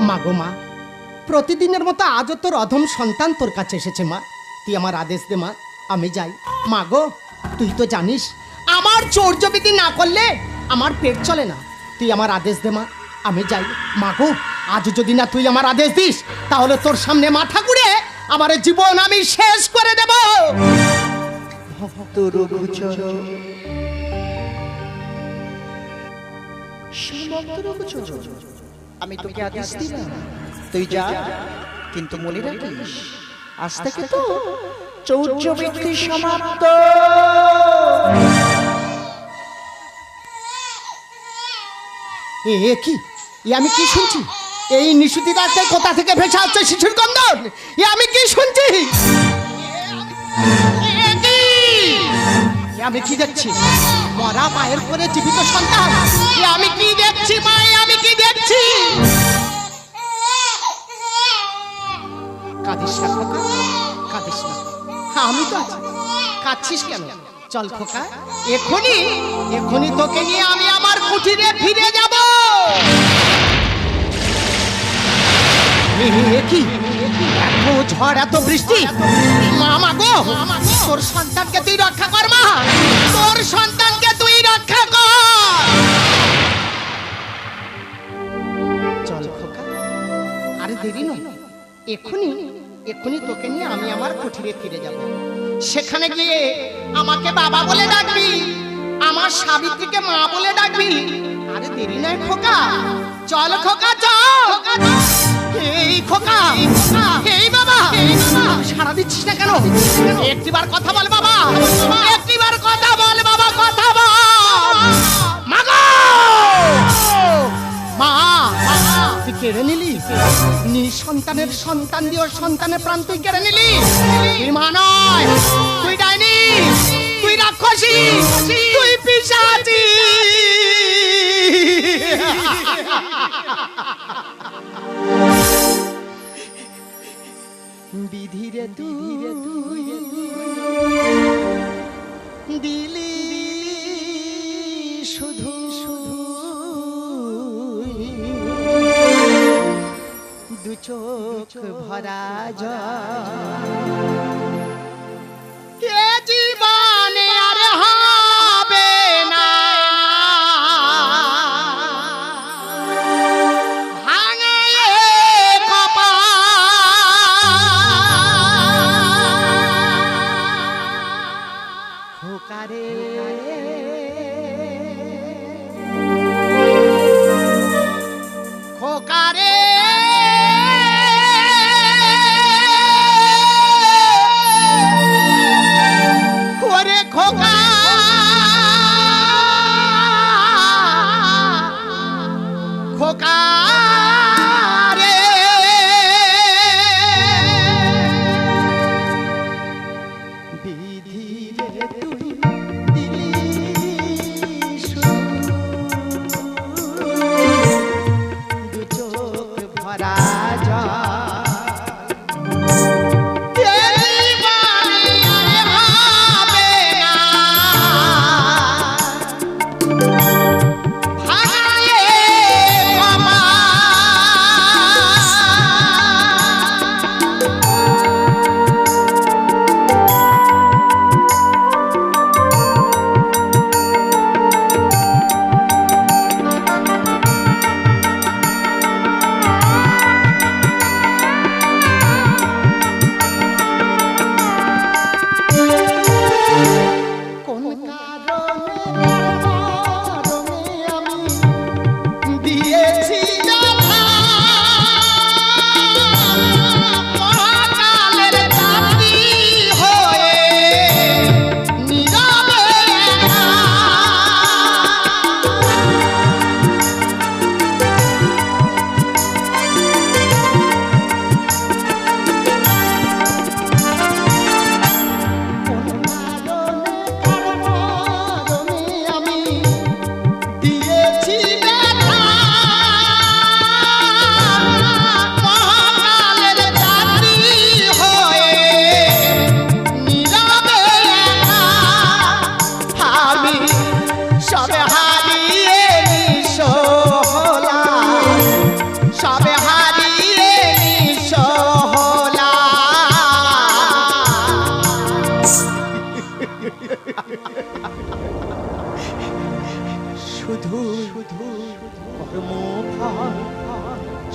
মা গো মা, প্রতিদিনের মতো আজও তোর অধম সন্তান তোর কাছে এসেছে মা, তুই আমার আদেশ দে মা, আমি যাই। মা গো, তুই তো জানিস আমার চৌর্যবিধি না করলে আমার পেট চলে না, তুই আমার আদেশ দে মা, আমি যাই। মা গো, আজ যদি না তুই আমার আদেশ দিস তাহলে তোর সামনে মাথা ঘুরে আমার জীবন আমি শেষ করে দেব। আমি তোকে আদেশ দিলাম তুই যা, কিন্তু মনে রাখিস আজ থেকে তো চৌর্যবৃত্তি সমাপ্ত। এ কি, এ আমি কি শুনছি? এই নিশুতি রাতে কোথা থেকে ভেসে আসছে শিশুর কন্দন? এ আমি কি শুনছি? আমি কি দেখছি? মরা মায়ের কোলে জীবিত সন্তান, এ আমি কি দেখছি মা? আমি কি দেখছি? কাঁদিস না খোকা, কাঁদিস না, আমি তো আছি, কাঁদছিস কেন? চল খোকা, এখনই তোকে নিয়ে আমি আমার কুঠিরে ফিরে যাব। কি এত ঝড়, এত বৃষ্টি? মা গো, তোর সন্তানকে তুই রক্ষা কর মা, তোর সন্তানকে তুই রক্ষা কর। চল খোকা, আরে দেরি নয়, এখনই তোকে নিয়ে আমি আমার কুঠিরে ফিরে যাব। সেখানে গিয়ে আমাকে বাবা বলে ডাকবি, আমার সাবিত্রীকে মা বলে ডাকবি। আরে দেরি নয় খোকা, চল খোকা চল। এই খোকা, এই বাবা, সারা দিচ্ছিস না কেন? একটিবার কথা বল বাবা, একটিবার কথা বল বাবা, কথা বল। মা গো, মা তুই কেড়ে নিলি নিঃসন্তানের সন্তান দিয়ে সন্তানের প্রাণ তুই কেড়ে নিলি। তুই মা নয়, তুই ডাইনি, তুই রাক্ষসী, তুই পিশাচী। বিধিরে তুই দিলি শুধু দু চোখ ভরা জল, এ জীবনে আর হবে না খোকারে, খোকারে ওরে খোকা, খোকা রে, বিধিরে তুই দিলি দু চোখ ভরা জল, খোকা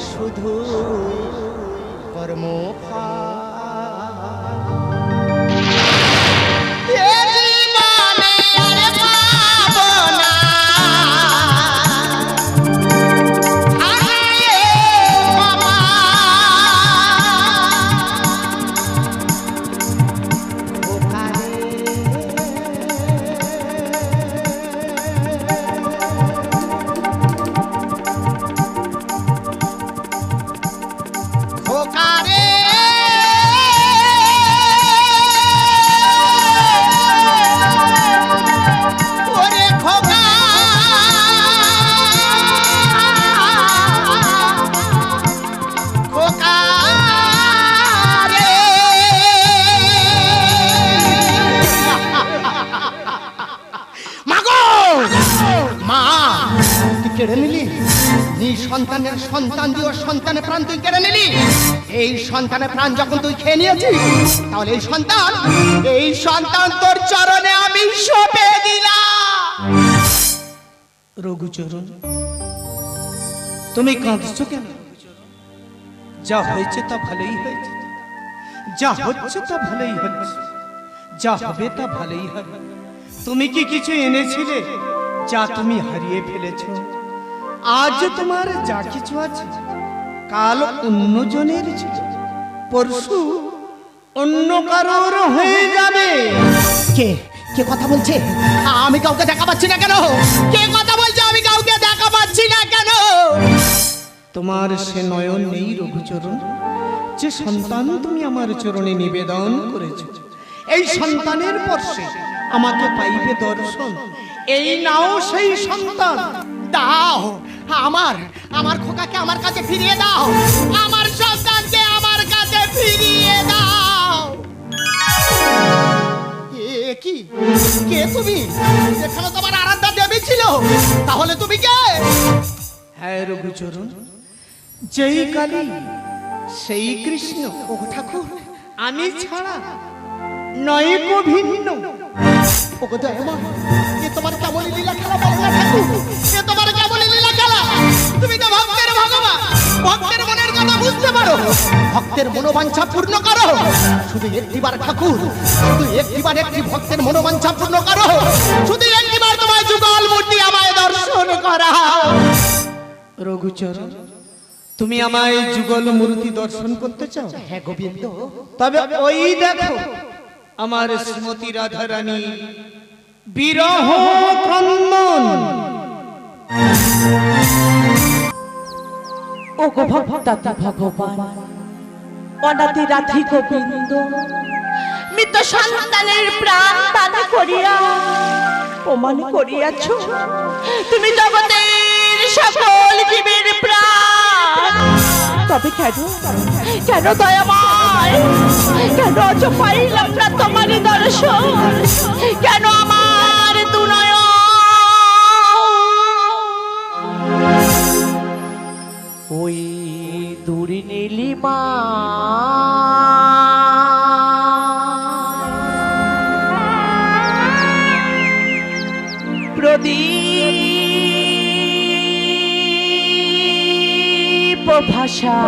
শুধু কর্মফল। এ জীবনে আর পাবো না হারায়ে বাবা, ওখানে ওখানে ওরে খোকা খোকা রে মাগো মা তুই কেড়ে নিলি সন্তানের সন্তান দিয়ে সন্তানের প্রাণ তুই কেড়ে নিলি। এই সন্তানের প্রাণ যখন তুই খেয়ে নিয়েছিস তাহলে এই সন্তান তোর চরণে আমি সঁপে দিলাম। রঘুচরণ, তুমি কাঁদছো কেন? যা হয়েছে তা ভালোই হয়েছে, যা হচ্ছে তা ভালোই হচ্ছে, যা হবে তা ভালোই হবে। তুমি কি কিছু এনেছিলে যা তুমি হারিয়ে ফেলেছ? আজ তোমার যা কিছু আছে কাল অন্যজনের ছিল, পরশু অন্য কারোর হয়ে যাবে। কে কে কথা বলছে? আমি কাউকে দেখা পাচ্ছি না কেন? কে কথা বলছে? আমি কাউকে দেখা পাচ্ছি না কেন? তোমার সে নয়ন নেই রঘুচরণ, যে সন্তান তুমি আমার চরণে নিবেদন করেছ। এই সন্তানের পরশে আমাকে পাইবে দর্শন। এই নাও সেই সন্তান। দাও আমার আমার খোকাকে আমার কাছে ফিরিয়ে দাও, আমার সন্তানকে আমার কাছে ফিরিয়ে দাও। এ কি? কে তুমি? এখানে তোমার আরাধ্যা দেবী ছিল, তাহলে তুমি কে? হ্যাঁ রঘুচরণ, যেই কালী সেই কৃষ্ণ। ও ঠাকুর, আমি ছাড়া নয় কো ভিন্ন। ও গো দয়াময়, এ তোমার কেমন লীলা খেলা বলো না ঠাকুর, এ তোমার কেমন লীলা খেলা? তুমি তো ভক্তের ভগবান, ভক্তের মনের কথা বুঝতে পারো, ভক্তের মনোবাঞ্ছা পূর্ণ করো। শুধু একটিবার ঠাকুর, শুধু একটিবার একটি ভক্তের মনোবাঞ্ছা পূর্ণ করো। শুধু একটিবার তোমার যুগল মূর্তি আমায় দর্শন করা। রঘুচরণ, তুমি আমায় যুগল মূর্তি দর্শন করতে চাও? হ্যাঁ গোবিন্দ। তবে ওই দেখো আমার শ্রীমতী রাধারানী বিরহ ক্রন্দন। ও গো ভক্তাতি ভগবান, অনাদি রাধি গোবিন্দ, মৃত সন্তানের প্রাণ দান করিয়া প্রমাণ করিয়াছ তুমি জগতের সকল জীবের প্রাণ। তবে কেন কেন দয়াময়, কেন আজ পাইলাম না তোমারই দর্শন? কেন আমার দুনয়ন ওই দূরে নীলিমা প্রদীপ ভাষা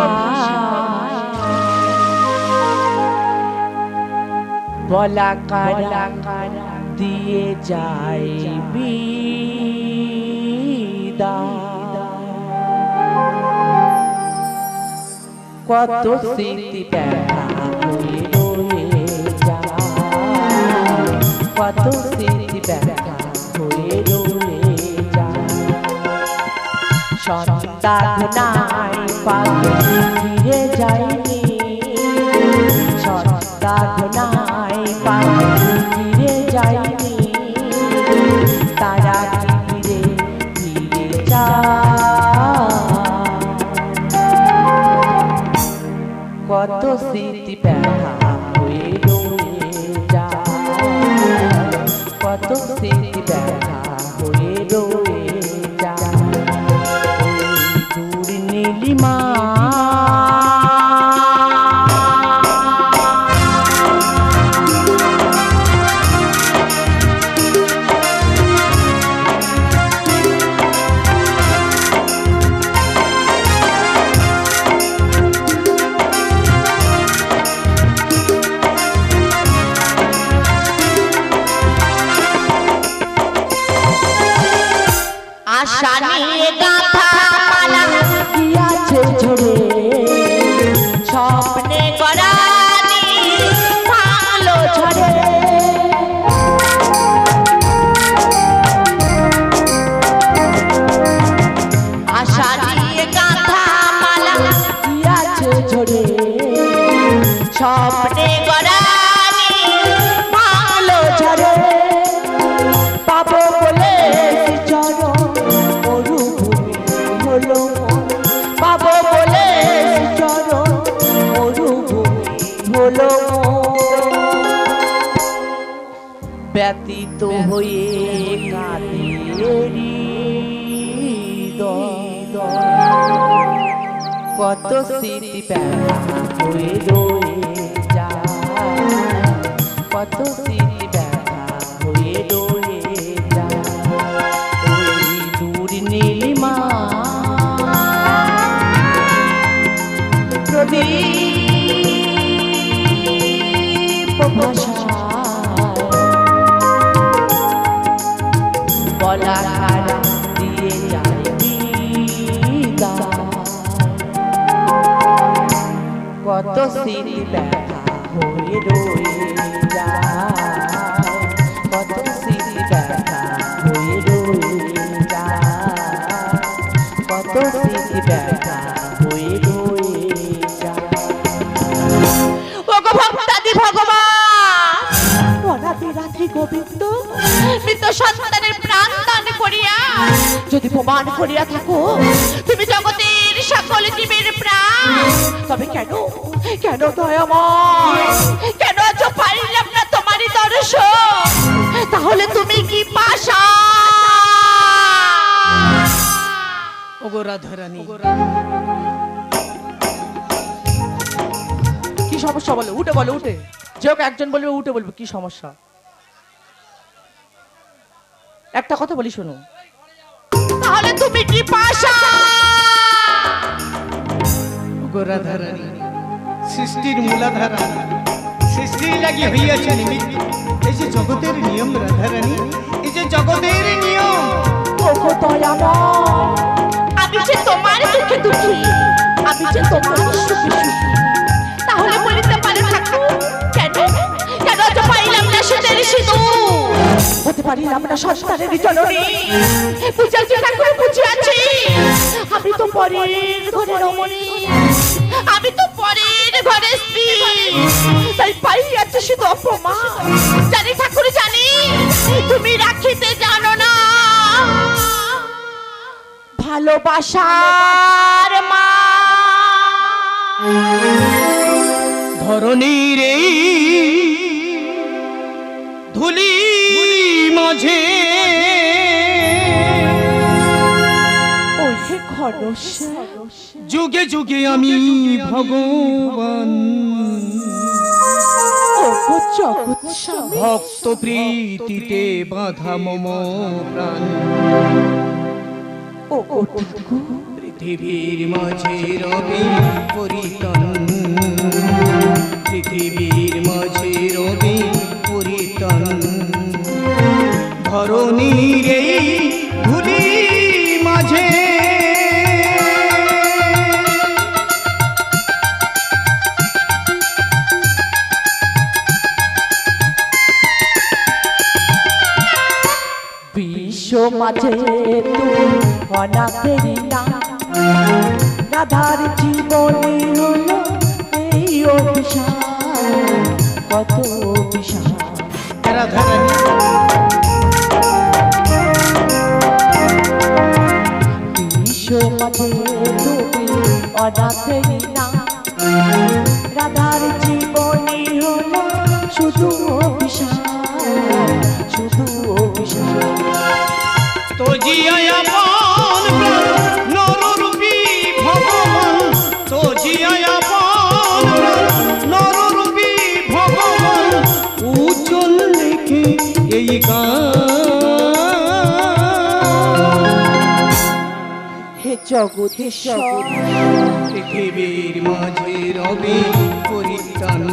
বলা কারা দিয়ে যায় কত স্মৃতি ব্যথা হয়ে রয়ে যায়, কত স্মৃতি ব্যথা হয়ে রয়ে যায়। সন্তান নাই পাগে ফিরে যায়নি, সন্তান নাই পাগে ফিরে যায়নি, তারা ফিরে ফিরে যায়। কত স্মৃতি ব্যথা হয়ে রয়ে যায়, কত স্মৃতি ব্যথা হয়ে রয়ে যায়। দূর নীলিমা পাবো বলে চরণ মরুভূমি হলো মোর। ব্যতীত হয়ে কাঁদে হৃদয়, কত স্মৃতি ব্যথা হয়ে রয়ে যায়, কত স্মৃতি ব্যথা হয়ে রয়ে যায়। ওই দূর নীলিমা প্রদীপ ভাষায় বলা খারা দিয়ে যায় বিদায়। কত স্মৃতি ব্যথা হয়ে রয়ে যায়, কত স্মৃতি ব্যথা হয়ে রয়ে যায়, কত স্মৃতি ব্যথা হয়ে রয়ে যায়। ওগো ভক্তাদি ভগবান, অনাদি রাত্রি গোবিন্দ মৃত সন্তানের প্রাণ দান করিয়া যদি প্রমাণ করিয়া থাকো তুমি জগতের সকল জীবের প্রাণ, তবে কেন কেন দয়াময়, কেন আজ পাইলাম না তোমারই দর্শন? তাহলে তুমি কি পাশা? ওগো রাধারানী, কি সমস্যা বলো? উঠে বলো, উঠে যে হোক একজন বলবে, উঠে বলবে কি সমস্যা। একটা কথা বলি শোনো, তাহলে তুমি কি পাশা? ওগো রাধারানী, সৃষ্টির মূলাধারা, সৃষ্টি লাগি হইয়াছে নিমিত্ত। এই যে জগতের নিয়ম রাধারানী, এই যে জগতের নিয়ম। ওগো দয়াময়, আমি যে তোমার দুঃখে দুঃখী, আমি যে তোমার সুখে সুখী, তাহলে বলিতে পারে ঠাকুর কেন কেন আজ পাইলাম না সুদের সিঁদুর? হতে পারিলাম না সন্তানের জননী, বুঝাচ্ছি ঠাকুর বুঝিয়াছি, আমি তো পরের ঘরে রমণী, আমি তো পরের ঘরে স্ত্রী, তাই পাইয়াছি শুধু অপমান। জানি ঠাকুর জানি, তুমি রাখিতে জানো না ভালোবাসার মা। ধরণীর এই ধুলি মাঝে ওই যে খরস যুগে যুগে আমি ভগবান, ওগো জগৎ স্বামী, ভক্ত প্রীতিতে বাঁধা মম প্রাণ। ওগো ঠাকুর, পৃথিবীর মাঝে রবি পরিতন, পৃথিবীর মাঝে রবি পরিতন। ধরণীর এই ধুলি মাঝে বিশ্ব মাঝে তুমি অনাথেরি না, রাধার জীবনী হলো এই অভিশাপ, কত অভিশাপ। রাধারানী, বিশ্ব মাঝে তুমি অনাথেরি না, রাধার জীবনী হলো শুধু অভিশাপ, শুধু অভিশাপ। তো জিয়া আপন নররূপী ভগবান, তো জিয়া আপন নররূপী ভগবান, উজ্জ্বল লেখে এই গান। হে জগদীশ্বর, পৃথিবীর মাঝে রবি পরিত্রাণ,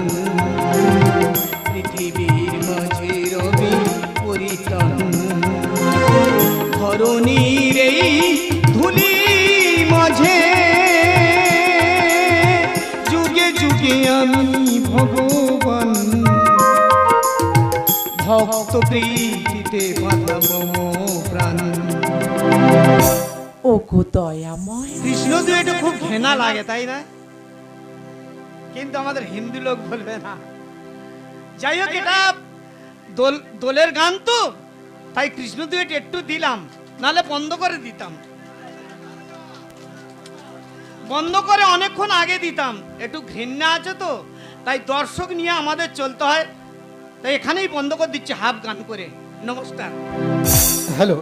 পৃথিবীর মাঝে রবি পরিত্রাণ। ধরণীর এই ধুলি মাঝে যুগে যুগে আমি ভগবান, ভক্ত প্রীতিতে বাঁধা মম প্রাণ। ওগো দয়াময়, কৃষ্ণ দুয়েটা খুব ঘেনা লাগে তাই না? কিন্তু আমাদের হিন্দু লোক বলবে না। যাই হোক, এটা দোলের গান তো, তাই কৃষ্ণ দুয়েট একটু দিলাম, নালে বন্ধ করে দিতাম। বন্ধ করে অনেকক্ষণ আগে দিতাম, একটু ঘৃণা আছে তো, তাই দর্শক নিয়ে আমাদের চলতে হয়, তাই এখানেই বন্ধ করে দিচ্ছি হাফ গান করে। নমস্কার। হ্যালো